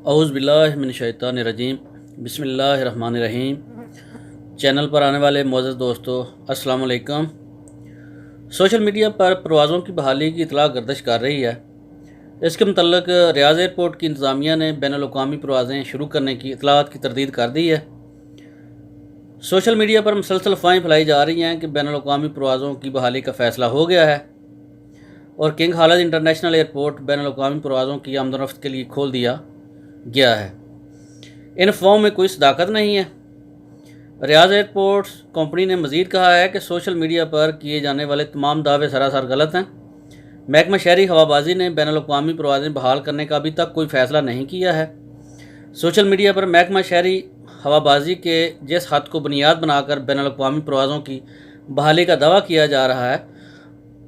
اعوذ باللہ من الشیطان الرجیم، بسم اللہ الرحمن الرحیم۔ چینل پر آنے والے معزز دوستو السلام علیکم۔ سوشل میڈیا پر پروازوں کی بحالی کی اطلاع گردش کر رہی ہے۔ اس کے متعلق ریاض ایئرپورٹ کی انتظامیہ نے بین الاقوامی پروازیں شروع کرنے کی اطلاعات کی تردید کر دی ہے۔ سوشل میڈیا پر مسلسل افواہیں پھیلائی جا رہی ہیں کہ بین الاقوامی پروازوں کی بحالی کا فیصلہ ہو گیا ہے اور کنگ خالد انٹرنیشنل ایئرپورٹ بین الاقوامی پروازوں کی آمد و رفت کے لیے کھول دیا گیا ہے۔ ان افواہوں میں کوئی صداقت نہیں ہے۔ ریاض ایئرپورٹس کمپنی نے مزید کہا ہے کہ سوشل میڈیا پر کیے جانے والے تمام دعوے سراسر غلط ہیں۔ محکمہ شہری ہوابازی نے بین الاقوامی پروازیں بحال کرنے کا ابھی تک کوئی فیصلہ نہیں کیا ہے۔ سوشل میڈیا پر محکمہ شہری ہوابازی کے جس خط کو بنیاد بنا کر بین الاقوامی پروازوں کی بحالی کا دعویٰ کیا جا رہا ہے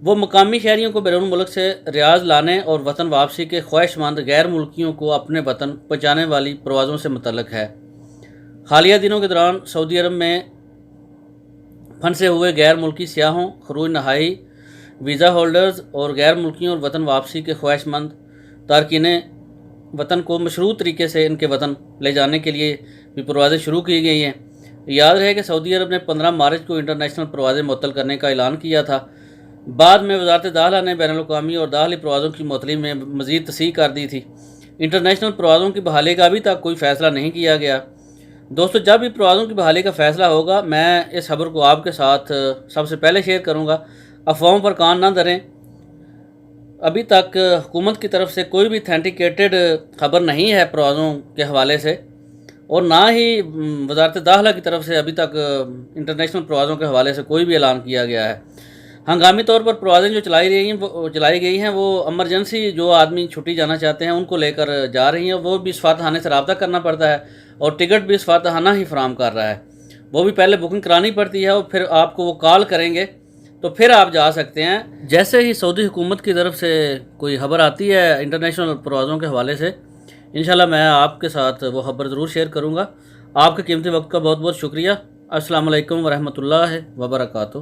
وہ مقامی شہریوں کو بیرون ملک سے ریاض لانے اور وطن واپسی کے خواہش مند غیر ملکیوں کو اپنے وطن پہنچانے والی پروازوں سے متعلق ہے۔ حالیہ دنوں کے دوران سعودی عرب میں پھنسے ہوئے غیر ملکی سیاحوں، خروج نہائی، ویزا ہولڈرز اور غیر ملکیوں اور وطن واپسی کے خواہش مند تارکین وطن کو مشروط طریقے سے ان کے وطن لے جانے کے لیے بھی پروازیں شروع کی گئی ہیں۔ یاد رہے کہ سعودی عرب نے 15 مارچ کو انٹرنیشنل پروازیں معطل کرنے کا اعلان کیا تھا۔ بعد میں وزارت داخلہ نے بین الاقوامی اور داخلی پروازوں کی معطلی میں مزید توسیع کر دی تھی۔ انٹرنیشنل پروازوں کی بحالی کا ابھی تک کوئی فیصلہ نہیں کیا گیا۔ دوستو، جب بھی پروازوں کی بحالی کا فیصلہ ہوگا میں اس خبر کو آپ کے ساتھ سب سے پہلے شیئر کروں گا۔ افواہوں پر کان نہ دھریں۔ ابھی تک حکومت کی طرف سے کوئی بھی اتھینٹیکیٹڈ خبر نہیں ہے پروازوں کے حوالے سے، اور نہ ہی وزارت داخلہ کی طرف سے ابھی تک انٹرنیشنل پروازوں کے حوالے سے کوئی بھی اعلان کیا گیا ہے۔ ہنگامی طور پر پروازیں جو چلائی گئی ہیں وہ ایمرجنسی جو آدمی چھٹی جانا چاہتے ہیں ان کو لے کر جا رہی ہیں، وہ بھی سفارتخانے سے رابطہ کرنا پڑتا ہے اور ٹکٹ بھی سفارتخانہ ہی فراہم کر رہا ہے۔ وہ بھی پہلے بکنگ کرانی پڑتی ہے اور پھر آپ کو وہ کال کریں گے تو پھر آپ جا سکتے ہیں۔ جیسے ہی سعودی حکومت کی طرف سے کوئی خبر آتی ہے انٹرنیشنل پروازوں کے حوالے سے، انشاءاللہ میں آپ کے ساتھ وہ خبر ضرور شیئر کروں گا۔ آپ کے قیمتی وقت کا بہت بہت شکریہ۔ السلام علیکم ورحمۃ اللہ وبرکاتہ۔